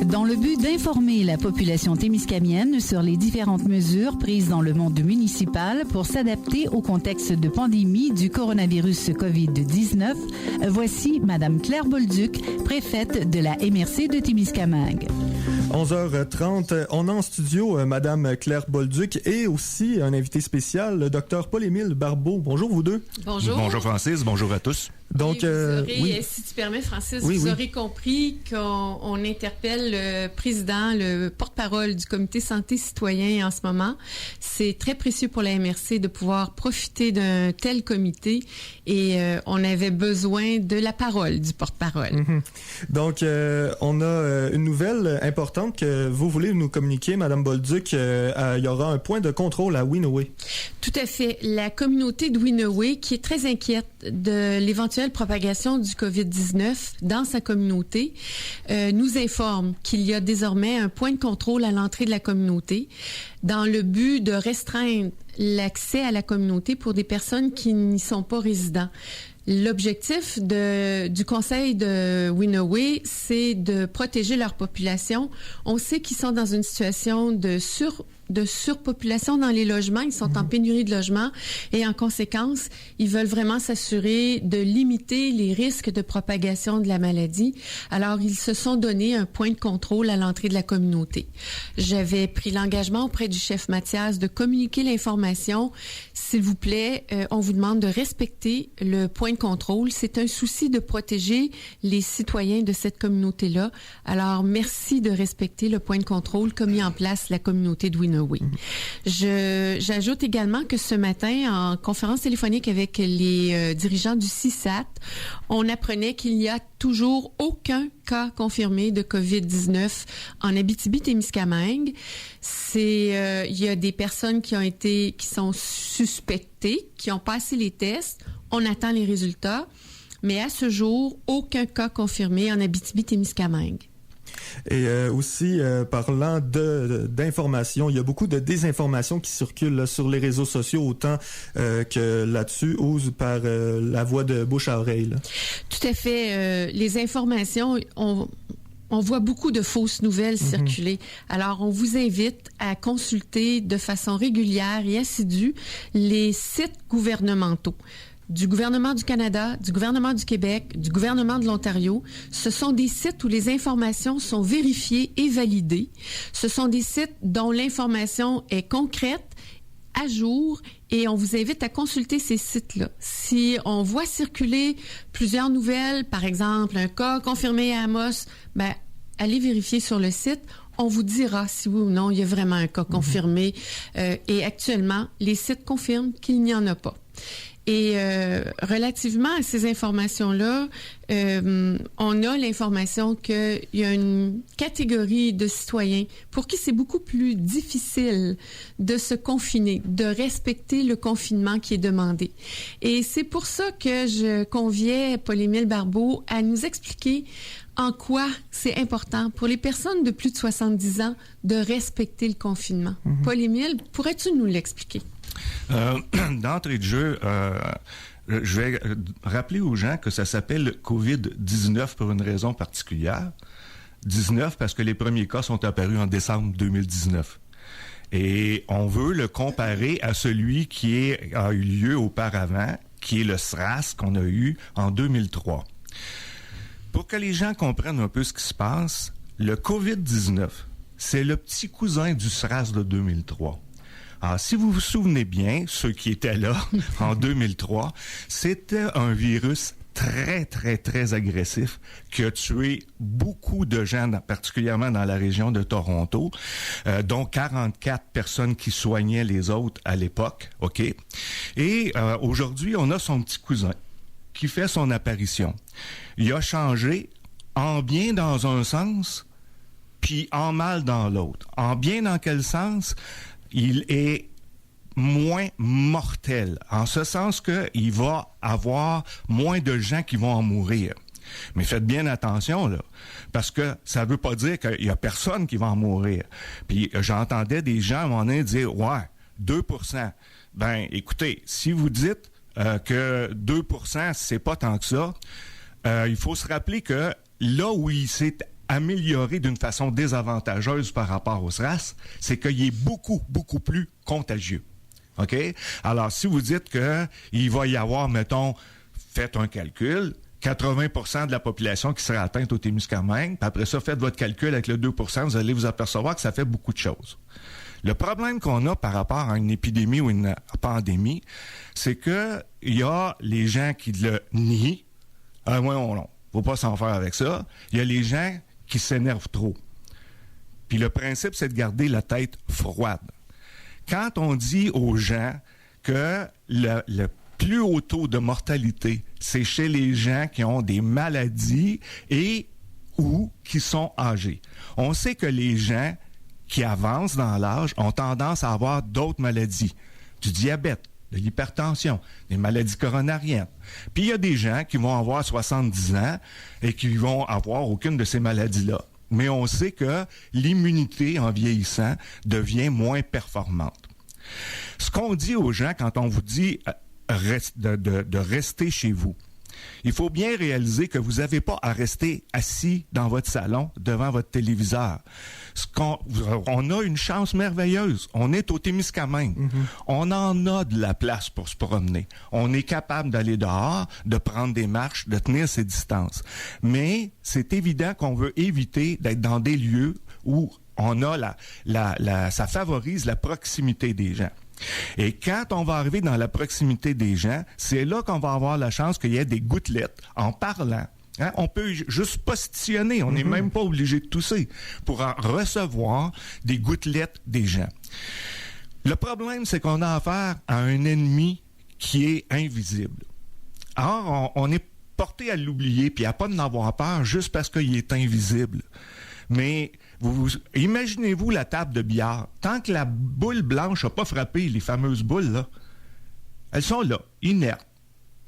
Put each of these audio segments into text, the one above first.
Dans le but d'informer la population témiscamienne sur les différentes mesures prises dans le monde municipal pour s'adapter au contexte de pandémie du coronavirus COVID-19, voici Mme Claire Bolduc, préfète de la MRC de Témiscamingue. 11h30, on a en studio Mme Claire Bolduc et aussi un invité spécial, le Dr Paul-Émile Barbeau. Bonjour vous deux. Bonjour. Bonjour Francis, bonjour à tous. Donc, si tu permets, Francis, vous aurez compris qu'on interpelle le président, le porte-parole du comité santé citoyen en ce moment. C'est très précieux pour la MRC de pouvoir profiter d'un tel comité et on avait besoin de la parole du porte-parole. Mm-hmm. Donc, on a une nouvelle importante que vous voulez nous communiquer, Mme Bolduc. Il y aura un point de contrôle à Winaway. Tout à fait. La communauté de Winaway, qui est très inquiète de l'éventuelle propagation du COVID-19 dans sa communauté, nous informe qu'il y a désormais un point de contrôle à l'entrée de la communauté dans le but de restreindre l'accès à la communauté pour des personnes qui n'y sont pas résidents. L'objectif du conseil de Winaway, c'est de protéger leur population. On sait qu'ils sont dans une situation de surpopulation dans les logements. Ils sont en pénurie de logements et en conséquence, ils veulent vraiment s'assurer de limiter les risques de propagation de la maladie. Alors, ils se sont donné un point de contrôle à l'entrée de la communauté. J'avais pris l'engagement auprès du chef Mathias de communiquer l'information. S'il vous plaît, on vous demande de respecter le point de contrôle. C'est un souci de protéger les citoyens de cette communauté-là. Alors, merci de respecter le point de contrôle qu'a mis en place la communauté de Winaway. J'ajoute également que ce matin, en conférence téléphonique avec les dirigeants du CISAT, on apprenait qu'il n'y a toujours aucun cas confirmé de COVID-19 en Abitibi-Témiscamingue. Il y a des personnes qui sont suspectées, qui ont passé les tests. On attend les résultats, mais à ce jour, aucun cas confirmé en Abitibi-Témiscamingue. Et aussi, parlant d'information, il y a beaucoup de désinformation qui circule là, sur les réseaux sociaux, autant que là-dessus, ou par la voie de bouche à oreille. Là. Tout à fait. Les informations, on voit beaucoup de fausses nouvelles circuler. Alors, on vous invite à consulter de façon régulière et assidue les sites gouvernementaux du gouvernement du Canada, du gouvernement du Québec, du gouvernement de l'Ontario. Ce sont des sites où les informations sont vérifiées et validées. Ce sont des sites dont l'information est concrète, à jour, et on vous invite à consulter ces sites-là. Si on voit circuler plusieurs nouvelles, par exemple un cas confirmé à Amos, allez vérifier sur le site. On vous dira si oui ou non il y a vraiment un cas confirmé. Et actuellement, les sites confirment qu'il n'y en a pas. Et relativement à ces informations-là, on a l'information qu'il y a une catégorie de citoyens pour qui c'est beaucoup plus difficile de se confiner, de respecter le confinement qui est demandé. Et c'est pour ça que je conviais Paul-Émile Barbeau à nous expliquer en quoi c'est important pour les personnes de plus de 70 ans de respecter le confinement. Paul-Émile, pourrais-tu nous l'expliquer? D'entrée de jeu, je vais rappeler aux gens que ça s'appelle COVID-19 pour une raison particulière. 19 parce que les premiers cas sont apparus en décembre 2019. Et on veut le comparer à celui qui a eu lieu auparavant, qui est le SRAS qu'on a eu en 2003. Pour que les gens comprennent un peu ce qui se passe, le COVID-19, c'est le petit cousin du SRAS de 2003. Alors, si vous vous souvenez bien, ceux qui étaient là en 2003, c'était un virus très, très, très agressif qui a tué beaucoup de gens, particulièrement dans la région de Toronto, dont 44 personnes qui soignaient les autres à l'époque, OK? Et aujourd'hui, on a son petit cousin qui fait son apparition. Il a changé en bien dans un sens, puis en mal dans l'autre. En bien dans quel sens? Il est moins mortel, en ce sens qu'il va avoir moins de gens qui vont en mourir. Mais faites bien attention, là, parce que ça veut pas dire qu'il y a personne qui va en mourir. Puis j'entendais des gens à un moment donné dire « Ouais, 2%. » Ben, écoutez, si vous dites que 2%, c'est pas tant que ça, il faut se rappeler que là où il s'est amélioré d'une façon désavantageuse par rapport au SRAS, c'est qu'il est beaucoup, beaucoup plus contagieux. OK? Alors, si vous dites qu'il va y avoir, mettons, faites un calcul, 80% de la population qui serait atteinte au Témiscamingue, puis après ça, faites votre calcul avec le 2%, vous allez vous apercevoir que ça fait beaucoup de choses. Le problème qu'on a par rapport à une épidémie ou une pandémie, c'est que il y a les gens qui le nient. Ah, ouais, non, faut pas s'en faire avec ça. Il y a les gens qui s'énervent trop. Puis le principe, c'est de garder la tête froide. Quand on dit aux gens que le plus haut taux de mortalité, c'est chez les gens qui ont des maladies et ou qui sont âgés. On sait que les gens qui avancent dans l'âge ont tendance à avoir d'autres maladies, du diabète, de l'hypertension, des maladies coronariennes. Puis il y a des gens qui vont avoir 70 ans et qui vont avoir aucune de ces maladies-là. Mais on sait que l'immunité en vieillissant devient moins performante. Ce qu'on dit aux gens quand on vous dit de rester chez vous, il faut bien réaliser que vous n'avez pas à rester assis dans votre salon devant votre téléviseur. On a une chance merveilleuse. On est au Témiscamingue. Mm-hmm. On en a de la place pour se promener. On est capable d'aller dehors, de prendre des marches, de tenir ses distances. Mais c'est évident qu'on veut éviter d'être dans des lieux où on a ça favorise la proximité des gens. Et quand on va arriver dans la proximité des gens, c'est là qu'on va avoir la chance qu'il y ait des gouttelettes en parlant. Hein? On peut juste positionner, on n'est même pas obligé de tousser pour en recevoir des gouttelettes des gens. Le problème, c'est qu'on a affaire à un ennemi qui est invisible. Or, on est porté à l'oublier puis à pas en avoir peur juste parce qu'il est invisible. Mais imaginez-vous la table de billard. Tant que la boule blanche n'a pas frappé, les fameuses boules, là, elles sont là, inertes.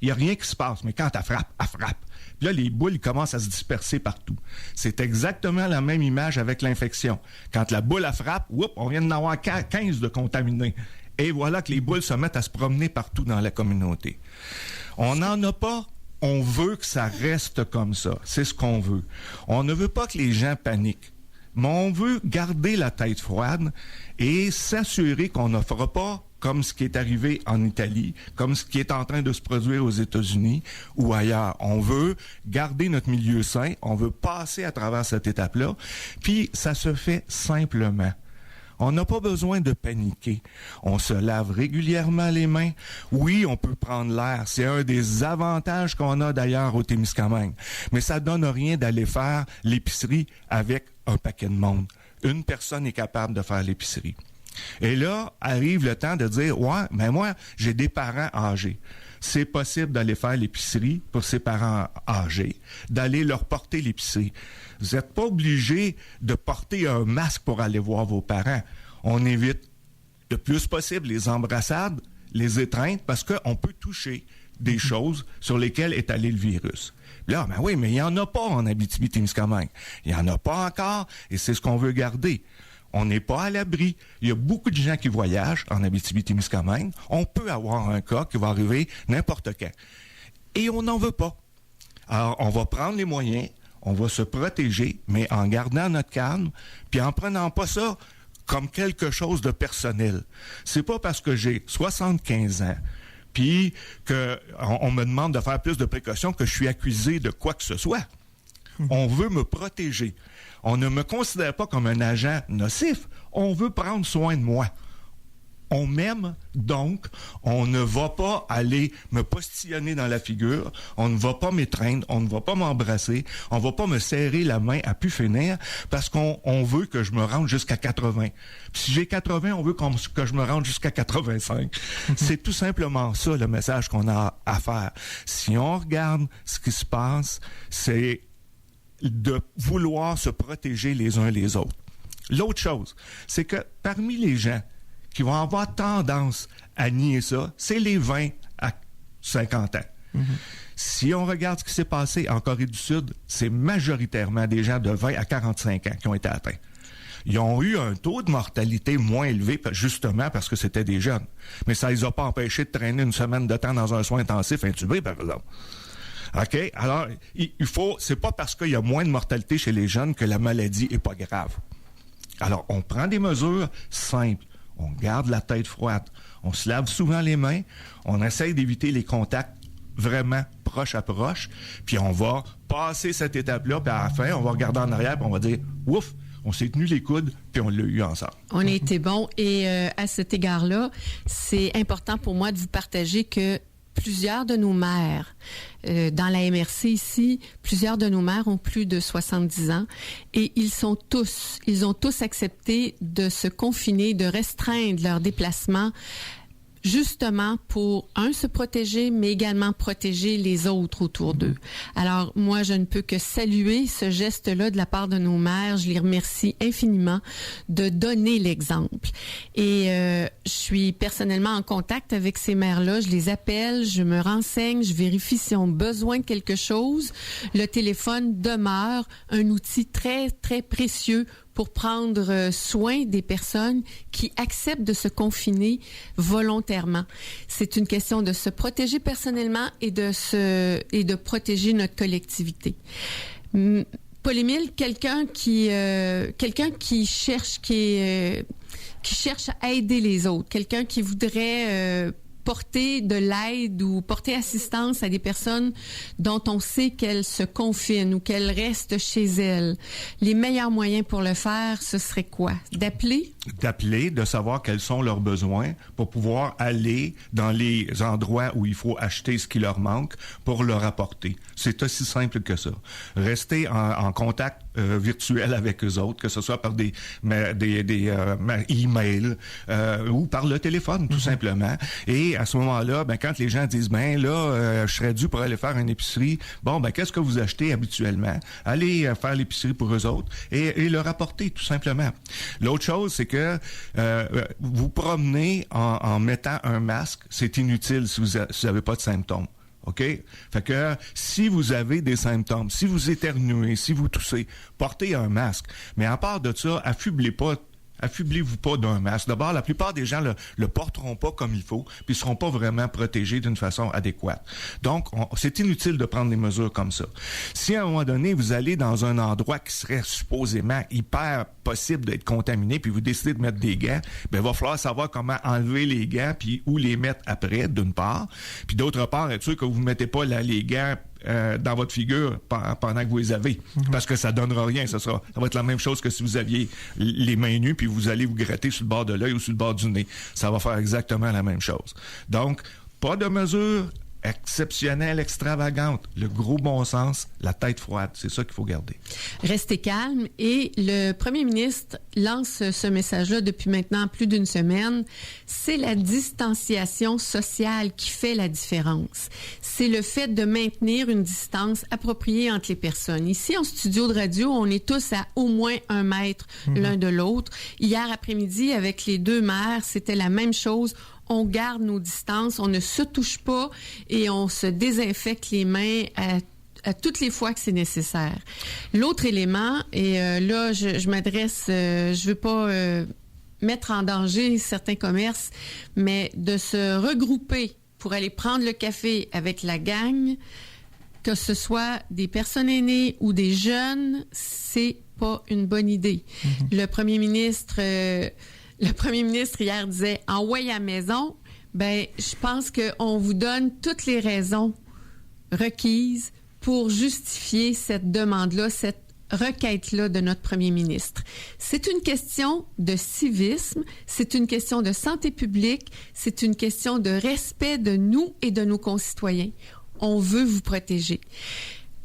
Il n'y a rien qui se passe, mais quand elle frappe, elle frappe. Puis là, les boules commencent à se disperser partout. C'est exactement la même image avec l'infection. Quand la boule, elle frappe, on vient d'en avoir 15 de contaminés. Et voilà que les boules se mettent à se promener partout dans la communauté. On n'en a pas. On veut que ça reste comme ça. C'est ce qu'on veut. On ne veut pas que les gens paniquent. Mais on veut garder la tête froide et s'assurer qu'on ne fera pas comme ce qui est arrivé en Italie, comme ce qui est en train de se produire aux États-Unis ou ailleurs. On veut garder notre milieu sain. On veut passer à travers cette étape-là. Puis, ça se fait simplement. On n'a pas besoin de paniquer. On se lave régulièrement les mains. Oui, on peut prendre l'air. C'est un des avantages qu'on a d'ailleurs au Témiscamingue. Mais ça donne rien d'aller faire l'épicerie avec un paquet de monde. Une personne est capable de faire l'épicerie. Et là, arrive le temps de dire, ouais, mais moi, j'ai des parents âgés. C'est possible d'aller faire l'épicerie pour ces parents âgés, d'aller leur porter l'épicerie. Vous n'êtes pas obligé de porter un masque pour aller voir vos parents. On évite le plus possible les embrassades, les étreintes, parce qu'on peut toucher des choses sur lesquelles est allé le virus. Là, ben oui, mais il n'y en a pas en Abitibi-Témiscamingue. Il n'y en a pas encore, et c'est ce qu'on veut garder. On n'est pas à l'abri. Il y a beaucoup de gens qui voyagent en Abitibi-Témiscamingue. On peut avoir un cas qui va arriver n'importe quand. Et on n'en veut pas. Alors, on va prendre les moyens, on va se protéger, mais en gardant notre calme, puis en prenant pas ça comme quelque chose de personnel. C'est pas parce que j'ai 75 ans, puis qu'on me demande de faire plus de précautions que je suis accusé de quoi que ce soit. On veut me protéger. On ne me considère pas comme un agent nocif. On veut prendre soin de moi. On m'aime, donc on ne va pas aller me postillonner dans la figure, on ne va pas m'étreindre, on ne va pas m'embrasser, on ne va pas me serrer la main à pu finir parce qu'on veut que je me rende jusqu'à 80. Puis si j'ai 80, on veut que je me rende jusqu'à 85. C'est tout simplement ça le message qu'on a à faire. Si on regarde ce qui se passe, c'est de vouloir se protéger les uns les autres. L'autre chose, c'est que parmi les gens qui vont avoir tendance à nier ça, c'est les 20 à 50 ans. Mm-hmm. Si on regarde ce qui s'est passé en Corée du Sud, c'est majoritairement des gens de 20 à 45 ans qui ont été atteints. Ils ont eu un taux de mortalité moins élevé, justement parce que c'était des jeunes. Mais ça ne les a pas empêchés de traîner une semaine de temps dans un soin intensif intubé, par exemple. OK? Alors, c'est pas parce qu'il y a moins de mortalité chez les jeunes que la maladie est pas grave. Alors, on prend des mesures simples. On garde la tête froide. On se lave souvent les mains. On essaye d'éviter les contacts vraiment proche à proche. Puis on va passer cette étape-là. Puis à la fin, on va regarder en arrière. Puis on va dire, ouf, on s'est tenu les coudes. Puis on l'a eu ensemble. On a été bons. Et à cet égard-là, c'est important pour moi de vous partager que plusieurs de nos mères, dans la MRC ici, plusieurs de nos mères ont plus de 70 ans et ils ont tous accepté de se confiner, de restreindre leurs déplacements justement pour, se protéger, mais également protéger les autres autour d'eux. Alors, moi, je ne peux que saluer ce geste-là de la part de nos mères. Je les remercie infiniment de donner l'exemple. Et je suis personnellement en contact avec ces mères-là. Je les appelle, je me renseigne, je vérifie si ont besoin de quelque chose. Le téléphone demeure un outil très, très précieux pour prendre soin des personnes qui acceptent de se confiner volontairement. C'est une question de se protéger personnellement et de protéger notre collectivité. Paul-Émile, quelqu'un qui cherche à aider les autres, quelqu'un qui voudrait porter de l'aide ou porter assistance à des personnes dont on sait qu'elles se confinent ou qu'elles restent chez elles. Les meilleurs moyens pour le faire, ce serait quoi? D'appeler? D'appeler, de savoir quels sont leurs besoins pour pouvoir aller dans les endroits où il faut acheter ce qui leur manque pour leur apporter. C'est aussi simple que ça. Rester en contact virtuel avec eux autres, que ce soit par des emails ou par le téléphone, tout simplement. Et à ce moment-là, quand les gens disent, je serais dû pour aller faire une épicerie, qu'est-ce que vous achetez habituellement? Allez faire l'épicerie pour eux autres et leur apporter, tout simplement. L'autre chose, c'est que vous promenez en mettant un masque, c'est inutile si vous n'avez pas de symptômes. OK? Fait que si vous avez des symptômes, si vous éternuez, si vous toussez, portez un masque. Mais à part de ça, affublez-vous pas d'un masque. D'abord, la plupart des gens le porteront pas comme il faut, puis seront pas vraiment protégés d'une façon adéquate. Donc, c'est inutile de prendre des mesures comme ça. Si à un moment donné, vous allez dans un endroit qui serait supposément hyper possible d'être contaminé, puis vous décidez de mettre des gants, il va falloir savoir comment enlever les gants, puis où les mettre après, d'une part. Puis d'autre part, être sûr que vous ne mettez pas les gants dans votre figure pendant que vous les avez. Parce que ça donnera rien. Ça va être la même chose que si vous aviez les mains nues puis vous allez vous gratter sur le bord de l'œil ou sur le bord du nez. Ça va faire exactement la même chose. Donc, pas de mesures exceptionnelle, extravagante. Le gros bon sens, la tête froide. C'est ça qu'il faut garder. Restez calme. Et le premier ministre lance ce message-là depuis maintenant plus d'une semaine. C'est la distanciation sociale qui fait la différence. C'est le fait de maintenir une distance appropriée entre les personnes. Ici, en studio de radio, on est tous à au moins 1 mètre l'un de l'autre. Hier après-midi, avec les 2 maires, c'était la même chose. On garde nos distances, on ne se touche pas et on se désinfecte les mains à toutes les fois que c'est nécessaire. L'autre élément, et là, je m'adresse, je veux pas mettre en danger certains commerces, mais de se regrouper pour aller prendre le café avec la gang, que ce soit des personnes aînées ou des jeunes, c'est pas une bonne idée. Le premier ministre hier disait « envoyez à la maison », je pense qu'on vous donne toutes les raisons requises pour justifier cette demande-là, cette requête-là de notre premier ministre. C'est une question de civisme, c'est une question de santé publique, c'est une question de respect de nous et de nos concitoyens. On veut vous protéger.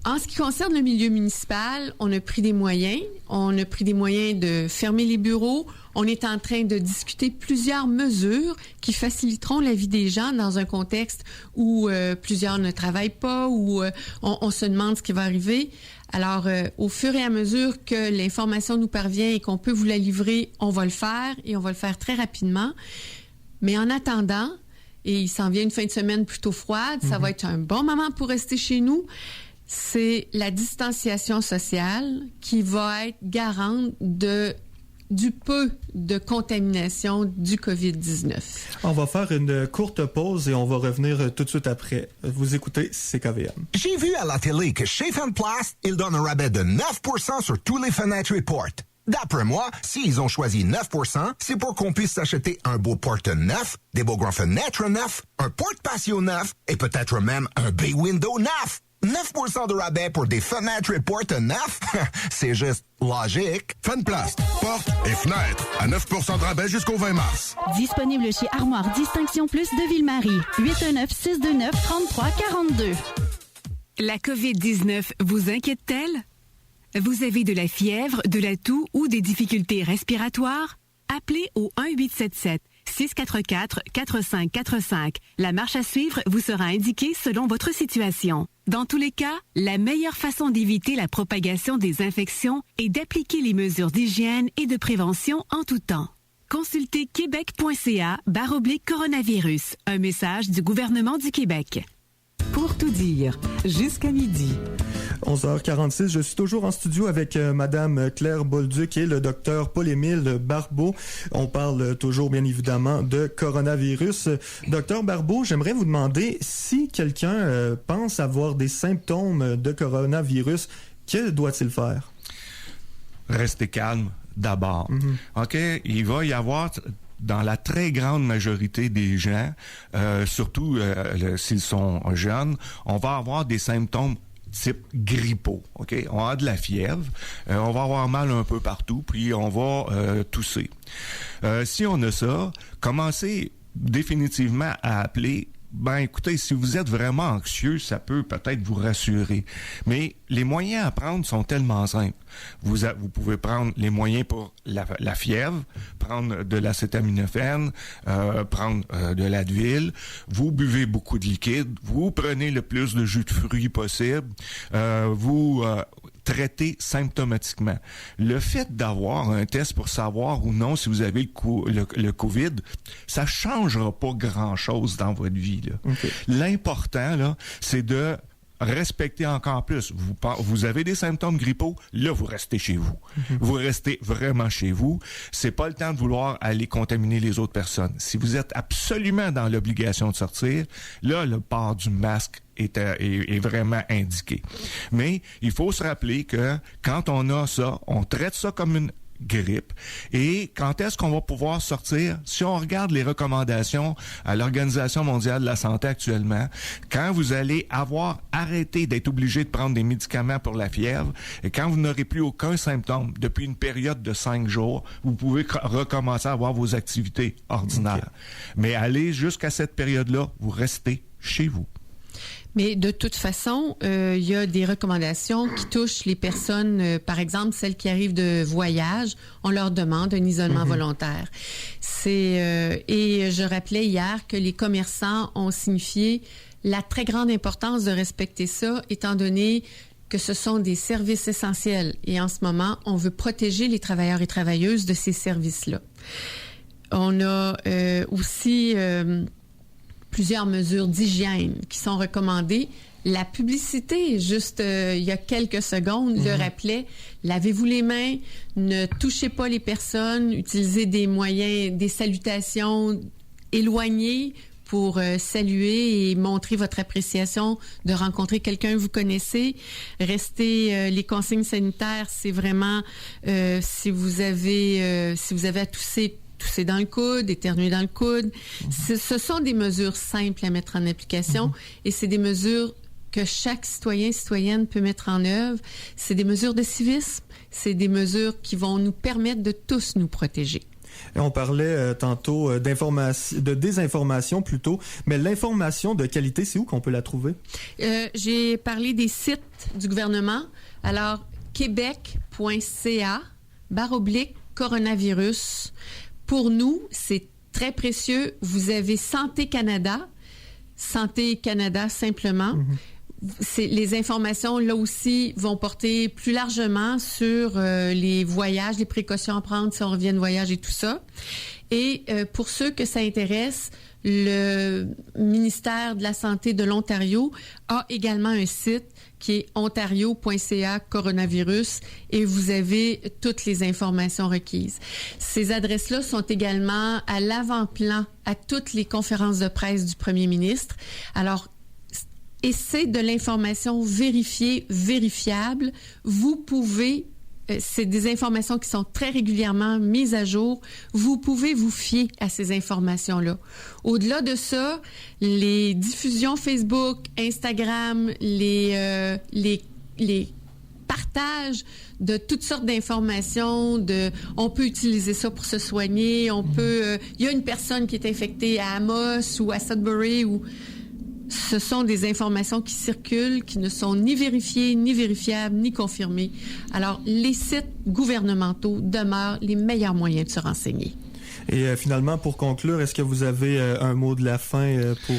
En ce qui concerne le milieu municipal, on a pris des moyens. On a pris des moyens de fermer les bureaux. On est en train de discuter plusieurs mesures qui faciliteront la vie des gens dans un contexte où plusieurs ne travaillent pas, où on se demande ce qui va arriver. Alors, au fur et à mesure que l'information nous parvient et qu'on peut vous la livrer, on va le faire et on va le faire très rapidement. Mais en attendant, et il s'en vient une fin de semaine plutôt froide, ça va être un bon moment pour rester chez nous. C'est la distanciation sociale qui va être garante de du peu de contamination du COVID-19. On va faire une courte pause et on va revenir tout de suite après. Vous écoutez CKVM. J'ai vu à la télé que chez Fenplast, ils donnent un rabais de 9% sur tous les fenêtres et portes. D'après moi, s'ils ont choisi 9%, c'est pour qu'on puisse s'acheter un beau porte neuf, des beaux grands fenêtres neufs, un porte-patio neuf et peut-être même un bay window neuf. 9% de rabais pour des fenêtres et portes neufs? C'est juste logique. Fenplast, portes et fenêtres à 9% de rabais jusqu'au 20 mars. Disponible chez Armoire Distinction Plus de Ville-Marie. 819-629-3342. La COVID-19 vous inquiète-t-elle? Vous avez de la fièvre, de la toux ou des difficultés respiratoires? Appelez au 1-877-644-4545. La marche à suivre vous sera indiquée selon votre situation. Dans tous les cas, la meilleure façon d'éviter la propagation des infections est d'appliquer les mesures d'hygiène et de prévention en tout temps. Consultez québec.ca/coronavirus. Un message du gouvernement du Québec. Pour tout dire, jusqu'à midi. 11h46, je suis toujours en studio avec Madame Claire Bolduc et le docteur Paul-Émile Barbeau. On parle toujours, bien évidemment, de coronavirus. Docteur Barbeau, j'aimerais vous demander si quelqu'un pense avoir des symptômes de coronavirus, que doit-il faire? Restez calme d'abord. OK? Il va y avoir... Dans la très grande majorité des gens, surtout s'ils sont jeunes, on va avoir des symptômes type grippaux. OK? On a de la fièvre, on va avoir mal un peu partout, puis on va tousser. Si on a ça, commencez définitivement à appeler. Ben, écoutez, si vous êtes vraiment anxieux, ça peut peut-être vous rassurer. Mais les moyens à prendre sont tellement simples. Vous pouvez prendre les moyens pour la fièvre, prendre de l'acétaminophène, prendre de l'Advil. Vous buvez beaucoup de liquide. Vous prenez le plus de jus de fruits possible. Vous traitez symptomatiquement. Le fait d'avoir un test pour savoir ou non si vous avez le COVID, ça changera pas grand-chose dans votre vie, là. Okay. L'important, là, c'est de respectez encore plus. Vous avez des symptômes grippaux, là, vous restez chez vous. Vous restez vraiment chez vous. C'est pas le temps de vouloir aller contaminer les autres personnes. Si vous êtes absolument dans l'obligation de sortir, là, le port du masque est vraiment indiqué. Mais il faut se rappeler que quand on a ça, on traite ça comme une grippe. Et quand est-ce qu'on va pouvoir sortir? Si on regarde les recommandations à l'Organisation mondiale de la santé actuellement, quand vous allez avoir arrêté d'être obligé de prendre des médicaments pour la fièvre, et quand vous n'aurez plus aucun symptôme depuis une période de 5 jours, vous pouvez recommencer à avoir vos activités ordinaires. Okay. Mais allez jusqu'à cette période-là, vous restez chez vous. Mais de toute façon, il y a des recommandations qui touchent les personnes, par exemple, celles qui arrivent de voyage, on leur demande un isolement volontaire. Et je rappelais hier que les commerçants ont signifié la très grande importance de respecter ça, étant donné que ce sont des services essentiels. Et en ce moment, on veut protéger les travailleurs et travailleuses de ces services-là. On a aussi... plusieurs mesures d'hygiène qui sont recommandées. La publicité, juste il y a quelques secondes, le rappelait. Lavez-vous les mains, ne touchez pas les personnes, utilisez des moyens, des salutations éloignées pour saluer et montrer votre appréciation de rencontrer quelqu'un que vous connaissez. Restez les consignes sanitaires, c'est vraiment si vous avez à tousser dans le coude, éternuer dans le coude. Ce sont des mesures simples à mettre en application et c'est des mesures que chaque citoyenne peut mettre en œuvre. C'est des mesures de civisme, c'est des mesures qui vont nous permettre de tous nous protéger. Et on parlait tantôt de désinformation plutôt, mais l'information de qualité, c'est où qu'on peut la trouver? J'ai parlé des sites du gouvernement. Alors, québec.ca/coronavirus. Pour nous, c'est très précieux. Vous avez Santé Canada simplement. Les informations, là aussi, vont porter plus largement sur les voyages, les précautions à prendre si on revient de voyage et tout ça. Et pour ceux que ça intéresse, le ministère de la Santé de l'Ontario a également un site qui est ontario.ca coronavirus et vous avez toutes les informations requises. Ces adresses-là sont également à l'avant-plan à toutes les conférences de presse du premier ministre. Alors, et c'est de l'information vérifiée, vérifiable. Vous pouvez, c'est des informations qui sont très régulièrement mises à jour. Vous pouvez vous fier à ces informations-là. Au-delà de ça, les diffusions Facebook, Instagram, les partages de toutes sortes d'informations, on peut utiliser ça pour se soigner, il y a une personne qui est infectée à Amos ou à Sudbury ou ce sont des informations qui circulent, qui ne sont ni vérifiées, ni vérifiables, ni confirmées. Alors, les sites gouvernementaux demeurent les meilleurs moyens de se renseigner. Et finalement, pour conclure, est-ce que vous avez un mot de la fin pour...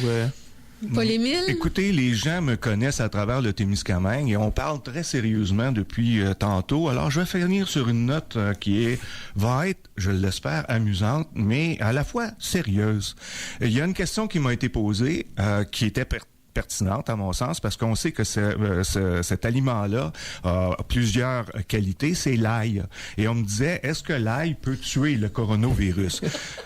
Paul-Émile? Écoutez, les gens me connaissent à travers le Témiscamingue et on parle très sérieusement depuis tantôt. Alors, je vais finir sur une note qui va être, je l'espère, amusante, mais à la fois sérieuse. Il y a une question qui m'a été posée qui était pertinente à mon sens parce qu'on sait que cet aliment-là a plusieurs qualités, c'est l'ail. Et on me disait, est-ce que l'ail peut tuer le coronavirus?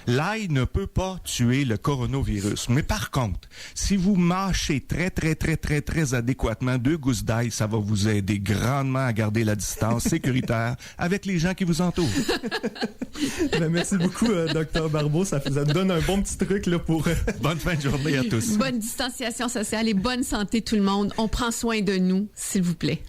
L'ail ne peut pas tuer le coronavirus. Mais par contre, si vous mâchez très adéquatement 2 gousses d'ail, ça va vous aider grandement à garder la distance sécuritaire avec les gens qui vous entourent. Merci beaucoup, Dr Barbeau. Ça donne un bon petit truc là, pour... Bonne fin de journée à tous. Bonne distanciation sociale et bonne santé tout le monde. On prend soin de nous, s'il vous plaît.